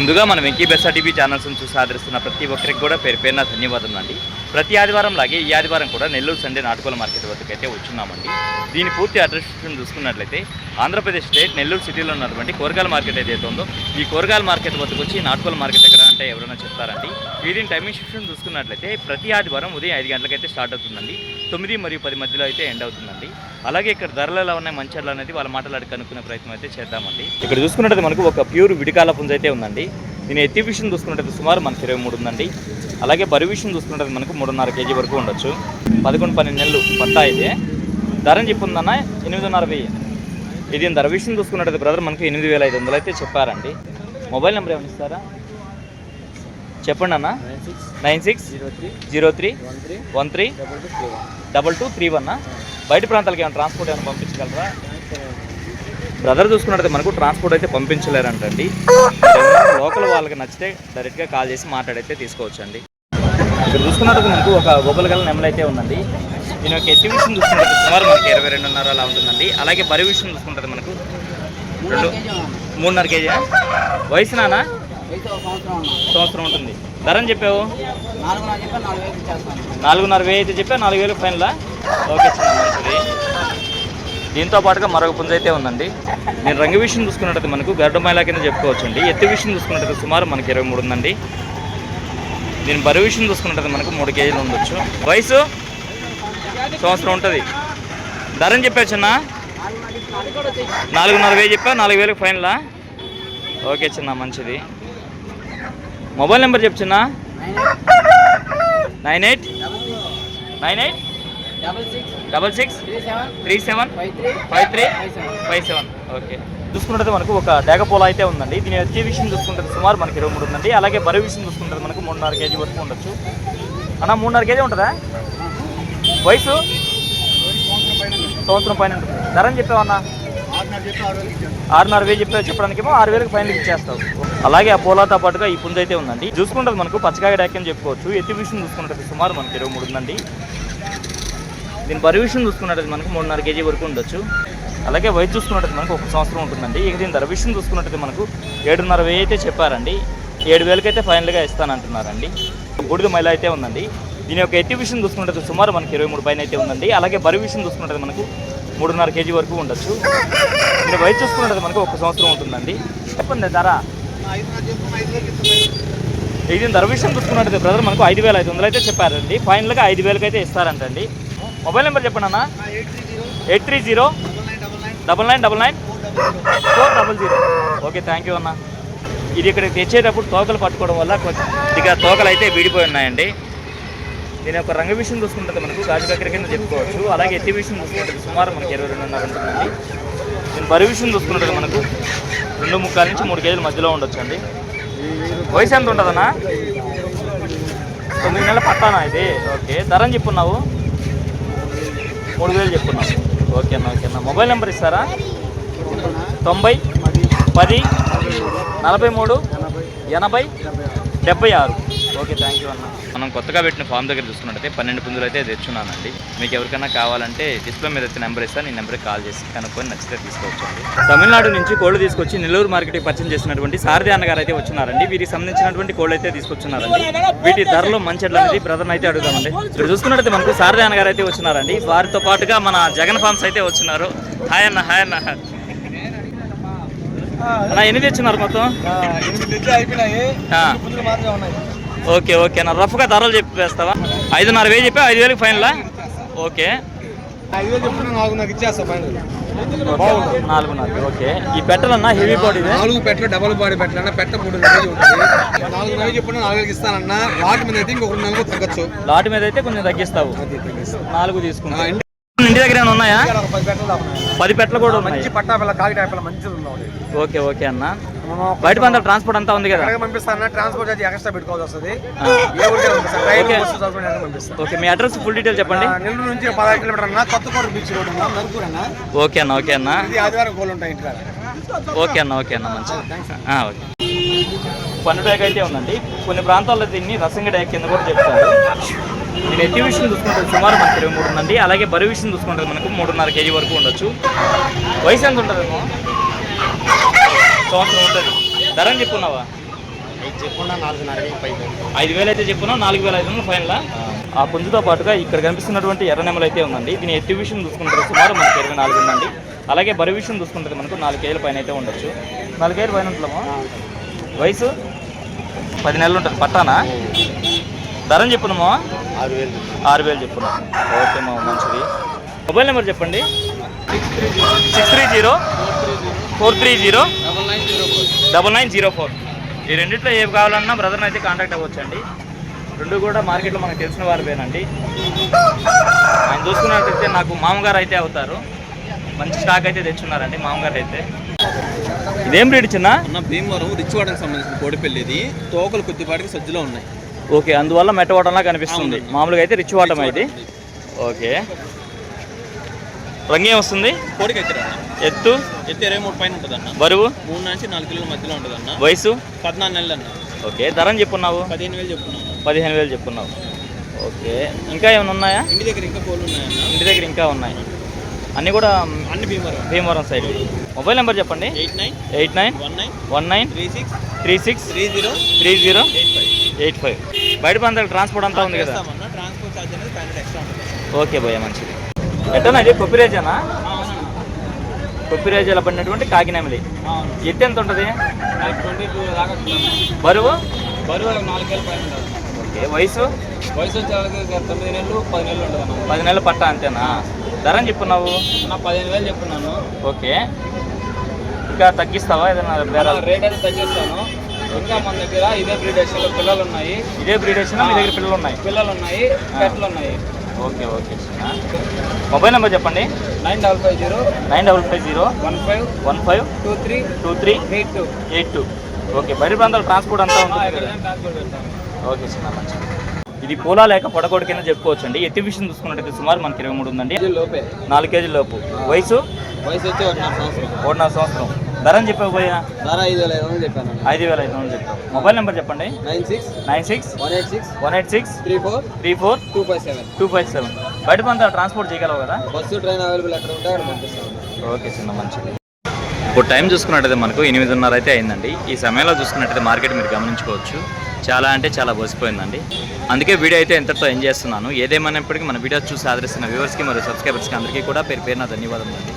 ముందుగా మన వెంకీ బెస్సా టీవీ ఛానల్స్ని చూసి ఆదరిస్తున్న ప్రతి ఒక్కరికి కూడా పేరు పేరున ధన్యవాదాలు అండి. ప్రతి ఆదివారం లాగే ఈ ఆదివారం కూడా నెల్లూరు సండే నాటుకోల మార్కెట్ వద్దకు అయితే వచ్చున్నామండి. దీని పూర్తి అడ్రస్ చూసుకున్నట్లయితే ఆంధ్రప్రదేశ్ స్టేట్ నెల్లూరు సిటీలో ఉన్నటువంటి కూరగాయల మార్కెట్ ఏదైతే ఉందో ఈ కూరగాయల మార్కెట్ వద్దకు వచ్చి నాటుకోల మార్కెట్ ఎక్కడ అంటే ఎవరైనా చెప్తారండి. దీని టైమింగ్ షిఫ్ట్ చూసుకున్నట్లయితే ప్రతి ఆదివారం ఉదయం 5 గంటలకైతే స్టార్ట్ అవుతుందండి. 9 మరియు 10 మధ్యలో అయితే ఎండ్ అవుతుందండి. అలాగే ఇక్కడ ధరలు ఎలా ఉన్నాయి మంచిర్యాల అనేది వాళ్ళ మాటలాడి కనుక్కునే ప్రయత్నం అయితే చేద్దామండి. ఇక్కడ చూసుకున్నట్టు మనకు ఒక ప్యూర్ విడికాల పుంజ అయితే ఉందండి. దీని ఎత్తి విషయం చూసుకున్నట్టు సుమారు మనకి 23 ఉందండి. అలాగే బరువు విషయం చూసుకున్నట్టు మనకు 3.5 కేజీ వరకు ఉండొచ్చు. 11-12 నెలలు పట్టా అయితే ధరని చెప్పుందన్న 8.5 ఇది ధర విషయం చూసుకున్నట్టు బ్రదర్ మనకు 8,500 అయితే చెప్పారండి. మొబైల్ నెంబర్ ఏమైనా ఇస్తారా చెప్పండి అన్న. 9603132231 బయట ప్రాంతాలకి ఏమైనా ట్రాన్స్పోర్ట్ ఏమైనా పంపించగలరా బ్రదర్? చూసుకున్నట్టు మనకు ట్రాన్స్పోర్ట్ అయితే పంపించలేరంటండి. లోకల్ వాళ్ళకి నచ్చితే డైరెక్ట్గా కాల్ చేసి మాట్లాడైతే తీసుకోవచ్చు అండి. ఇక్కడ చూసుకున్నట్టు మనకు ఒక గొప్పలగల నెమలు అయితే ఉందండి. దీని యొక్క ఎత్తి విషయం చూసుకుంటే సుమారు మనకి 22.5 అలా ఉంటుందండి. అలాగే బరువు విషయం చూసుకుంటుంది మనకు 3.5 కేజీ. వయసు నానా సంవత్సరం ఉంటుంది. ధరని చెప్పావు 4.5 అయితే చెప్పా 4,000 ఫైనలా? ఓకే చిన్న మంచిది. దీంతో పాటుగా మరొక పుంజ అయితే ఉందండి. నేను రంగు విషయం చూసుకున్నట్టు మనకు గరుడమైలా కింద చెప్పుకోవచ్చు అండి. ఎత్తి విషయం చూసుకున్నట్టు సుమారు మనకి 23 ఉందండి. దీని బరువు విషయం చూసుకున్నట్టు మనకు 3 కేజీలు ఉండొచ్చు. వయసు సంవత్సరం ఉంటుంది. ధరని చెప్పావు చిన్న 4.5 చెప్పా 4,000 ఫైనలా? ఓకే చిన్న మంచిది. మొబైల్ నెంబర్ చెప్పు చిన్న. 9866375357. ఓకే. చూసుకుంటే మనకు ఒక డేగపోల అయితే ఉందండి. దీని వచ్చే విషయం చూసుకుంటే సుమారు మనకి 23 ఉందండి. అలాగే బరువు విషయం చూసుకుంటే మనకు 3.5 కేజీ వరకు ఉండొచ్చు. అన్న 3.5 కేజీ ఉంటుందా? వయసు సంవత్సరం పైన ఉంటుంది. ధరని చెప్పావన్నా 6.5 చెప్పావు. చెప్పడానికేమో 6,000 ఫైనల్ ఇచ్చేస్తావు. అలాగే ఆ పోలాతో పాటుగా ఈ పుంజ అయితే ఉందండి. చూసుకుంటే మనకు పచ్చకాయ డాక్ అని చెప్పుకోవచ్చు. ఎత్తి విషయం చూసుకుంటే సుమారు మనకి 23 ఉందండి. దీని బరువు విషయం చూసుకున్నట్టు మనకు 3.5 కేజీ వరకు ఉండొచ్చు. అలాగే వయసు చూసుకున్నట్టు మనకు 1 సంవత్సరం ఉంటుందండి. ఇక దీని ధర విషయం చూసుకున్నట్టు మనకు 7.5 అయితే చెప్పారండి. 7,000 అయితే ఫైనల్గా ఇస్తానంటున్నారండి. బూడిద మైల అయితే ఉందండి. దీని యొక్క ఎత్తి విషయం చూసుకున్నట్టు సుమారు మనకి 23 పైన అయితే ఉందండి. అలాగే బరువు విషయం చూసుకున్నట్టు మనకు 3.5 కేజీ వరకు ఉండొచ్చు. దీని వయసు చూసుకున్నట్టు మనకు 1 సంవత్సరం ఉంటుందండి. చెప్పండి ధర. ఇది ధర విషయం చూసుకున్నట్టు బ్రదర్ మనకు 5,500 అయితే చెప్పారండి. ఫైనల్గా 5,000 అయితే ఇస్తారంటండి. మొబైల్ నెంబర్ చెప్పండి అన్న. 8309999400. ఓకే థ్యాంక్ యూ అన్న. ఇది ఇక్కడ తెచ్చేటప్పుడు తోకలు పట్టుకోవడం వల్ల కొద్దిగా తోకలు అయితే విడిపోయి ఉన్నాయండి. దీని యొక్క రంగు విషయం చూసుకుంటే మనకు గాజు కక్కరి కింద చెప్పుకోవచ్చు. అలాగే ఎత్తి విషయం చూసుకుంటే సుమారు మనకి 22.5 ఉంటుందండి. దీని బరువు విషయం చూసుకుంటే మనకు 2.25 నుంచి 3 కేజీల మధ్యలో ఉండొచ్చు అండి. వయసు ఎంత ఉంటుందన్నా? 9 నెలల పట్టానా ఇది? ఓకే. ధరని చెప్పున్నావు 3,000 చెప్పున్నావు. ఓకే అన్న. ఓకే అన్న. మొబైల్ నెంబర్ ఇస్తారా? 90 10 43 80 76. ఓకే థ్యాంక్ యూ అన్న. మనం కొత్తగా పెట్టిన ఫామ్ దగ్గర చూసుకున్నట్టయితే 12 పుంజులు అయితే తెచ్చున్నానండి. మీకు ఎవరికైనా కావాలంటే డిస్ప్లే మీద అయితే నెంబర్ ఇస్తాను. ఈ నెంబర్కి కాల్ చేసి కనుక్కొని నచ్చితే తీసుకోవచ్చండి. తమిళనాడు నుంచి కోళ్ళు తీసుకొచ్చి నెల్లూరు మార్కెట్కి పరిచయం చేసినటువంటి సారథి అన్నగారు అయితే వచ్చినారండి. వీరికి సంబంధించినటువంటి కోళ్ళు అయితే తీసుకొచ్చున్నారండి. వీటి ధరలో మంచి అనేది బ్రదర్ని అయితే అడుగుదామండి. ఇక్కడ చూసుకున్నట్టయితే మనకు సారథి అన్నగారు అయితే వచ్చినారండి. వారితో పాటుగా మన జగన్ ఫార్మ్స్ అయితే వచ్చినారు. హాయ్ అన్న. హాయ్ అన్న. అన్న ఎన్ని తెచ్చున్నారు మొత్తం? 8 అయిపోయినాయి. ఓకే ఓకే అన్న. రఫ్గా ధరలు చెప్పేస్తావా? 5.5 చెప్పా 5,000 ఫైనలా? ఓకే 5,000 చెప్తున్నా 4.5 ఇచ్చేస్తా ఫైనల్. 4.5. ఓకే. ఈ పెట్టలన్నా హెవీ బాడీ 4 పెట్టలు డబల్ బాడీ పెట్టలన్నా పెట్ట 3.5 ఉంటుంది. 4.5 చెప్పున్నా 4,000 ఇస్తానన్నా. లాట్ మీద అయితే ఇంకొక 4 తగ్గచ్చు. లాట్ మీద అయితే కొంచెం తగ్గిస్తావు. 4 తీసుకుంటా. ఇంటి దగ్గర ఏమైనా ఉన్నాయా? 10 పెట్టలు కూడా ఉన్నాయి. మంచి పట్టా పిల్ల కాకి టైప్ మంచిది ఉంది. ఓకే ఓకే అన్న. బయట పంత ట్రాన్స్పోర్ట్ అంతా ఉంది కదా? పంపిస్తాను. ట్రాన్స్పోర్ట్ అది ఎక్స్ట్రా పెట్టుకోవాల్సి వస్తుంది. ఓకే మీ అడ్రస్ ఫుల్ డీటెయిల్ చెప్పండి. నెల్లూరు నుంచి 15 కిలోమీటర్ అన్న. కొత్తకోట బీచ్ రోడ్ అన్న. నరుకూరు అన్న. ఓకే అన్న. ఓకే అన్న. ఆదివారం కోళ్ళు ఉంటాయి ఇంటికాడ. ఓకే అన్న. ఓకే అన్న మంచిది. ఓకే. పన్ను డేక్ అయితే ఉందండి. కొన్ని ప్రాంతాల్లో దీన్ని రసంగి డేక్ కింద కూడా చెప్తారు. నేను ఎత్తి విషయం చూసుకుంటే సుమారు మనకి 23 ఉందండి. అలాగే బరువు విషయం చూసుకుంటే మనకు 3.5 కేజీ వరకు ఉండొచ్చు. వయసు ఎంత ఉంటుందేమో? సంవత్సరం ఉంటుంది. ధరని చెప్పున్నావా? చెప్పకుండా 4,500 5,000 అయితే చెప్పును, 4,500 ఫైనల్. ఆ పుంజుతో పాటుగా ఇక్కడ కనిపిస్తున్నటువంటి ఎర్రనెమలు అయితే ఉందండి. దీని ఎత్తు విషయం చూసుకుంటే సుమారు మనకి 24 ఉందండి. అలాగే బరువు విషయం చూసుకుంటే మనకు 4 కేజీల పైన అయితే ఉండొచ్చు. 4 కేజీల పైన ఉంటుందామా? వయసు 10 నెలలు ఉంటుంది. పట్టానా? ధరని చెప్పున్నామా? 6,000 చెప్పున్నాం. ఓకే మా, మంచిది. మొబైల్ నెంబర్ చెప్పండి. 630 430 9904. ఈ రెండిట్లో ఏవి కావాలన్నా బ్రదర్ని అయితే కాంటాక్ట్ అవ్వచ్చండి. రెండు కూడా మార్కెట్లో మనకు తెలిసిన వారిపేనండి. ఆయన చూసుకున్నట్టయితే నాకు మామగారు అయితే అవుతారు. మంచి స్టాక్ అయితే తెచ్చున్నారండి మామగారు అయితే. ఇదేం బ్రీడ్ చిన్న? భీమవరం రిచ్వాడకి సంబంధించిన కోడిపల్లి. ఇది తోకలు కొద్దిపాటికి సజ్జలో ఉన్నాయి. ఓకే, అందువల్ల మెట్టవాటంలా కనిపిస్తుంది. మామూలుగా అయితే రిచ్ వాటం అయితే. ఓకే, రంగు ఏమొస్తుంది? కోడికి ఎత్తు 23 పైన ఉంటుంది అన్న. బరువు 3 నుంచి 4 కిలోల మధ్యలో ఉంటుంది అన్న. వయసు 14 నెలలు అన్న. ఓకే, ధరని చెప్పున్నావు? 15,000 చెప్పున్నాను. 15,000 చెప్పున్నావు. ఓకే, ఇంకా ఏమైనా ఉన్నాయా? ఇంటి దగ్గర ఇంకా కోళ్ళు ఉన్నాయన్న. ఇంటి దగ్గర ఇంకా ఉన్నాయి. అన్నీ కూడా అన్ని భీమవరం సైడ్. మొబైల్ నెంబర్ చెప్పండి. 8919 36 30 85. బయట పంతకు ట్రాన్స్పోర్ట్ అంతా ఉంది కదా? ట్రాన్స్పోర్ట్ ఛార్జ్ అనేది 500 ఎక్స్ట్రా ఉంటుంది. ఓకే భయ్య, మంచిది. ఎట్టనా ఇది? కొప్పిరేజానా? కొప్పిరేజాలో పడినటువంటి కాకినెమలి. ఎత్తు ఎంత ఉంటుంది? 22 దాకా. బరువు 4 కేజీల పైన ఉంటుంది. ఓకే, వయసు వచ్చే వాళ్ళకి 9 నెలలు 10 నెలలు ఉంటుంది అన్న. 10 నెలల పట్ట అంతేనా? ధరని చెప్పున్నావు? నా 15,000 చెప్పున్నాను. ఓకే, ఇంకా తగ్గిస్తావా ఏదైనా? రేట్ అయితే తగ్గిస్తాను. ఇంకా మన దగ్గర ఇదే బ్రీడేషన్ పిల్లలు ఉన్నాయి. ఇదే బ్రీడేషన్ మీ దగ్గర పిల్లలు ఉన్నాయి? పిల్లలు ఉన్నాయి, పెట్టలు ఉన్నాయి. Okay okay. మొబైల్ నెంబర్ చెప్పండి. 9550 15 23 ఓకే, బయట ప్రాంతాలు ట్రాన్స్పోర్ట్ అంతా ఉంటుంది కదా? ఓకే చిన్న, మంచిది. ఇది పూలా లేక పొడగోడు కింద చెప్పుకోవచ్చు అండి. ఎత్తి విషయం చూసుకున్నట్టయితే సుమారు మనకి 23 ఉందండి. 4 కేజీల లోపు. వయసు వచ్చి 1.5 సంవత్సరం. ధరని చెప్పావు పోయా? ధర 5,500 చెప్పాను. 5,500 చెప్పావు. మొబైల్ నెంబర్ చెప్పండి. 96 186 34 257. బయట ప్రాంతాలు ట్రాన్స్పోర్ట్ చేయగలవు కదా? బస్సు ట్రైన్ అవైలబుల్ ఎక్కడ ఉంటే అక్కడ పంపిస్తాను. ఓకే చిన్న, మంచిది. ఇప్పుడు టైం చూసుకున్నట్టయితే మనకు 8:30 అయితే అయిందండి. ఈ సమయంలో చూసుకున్నట్టయితే మార్కెట్ మీరు గమనించుకోవచ్చు, చాలా అంటే చాలా బోసిపోయిందండి. అందుకే వీడియో అయితే ఎంతటితో ఎంజాయ్ చేస్తున్నాను. ఏదేమైనప్పటికీ మన వీడియో చూసి ఆదరిస్తున్న వ్యూవర్స్కి మరియు సబ్స్క్రైబర్స్కి అందరికీ కూడా పేరు పేరున ధన్యవాదాలు అండి.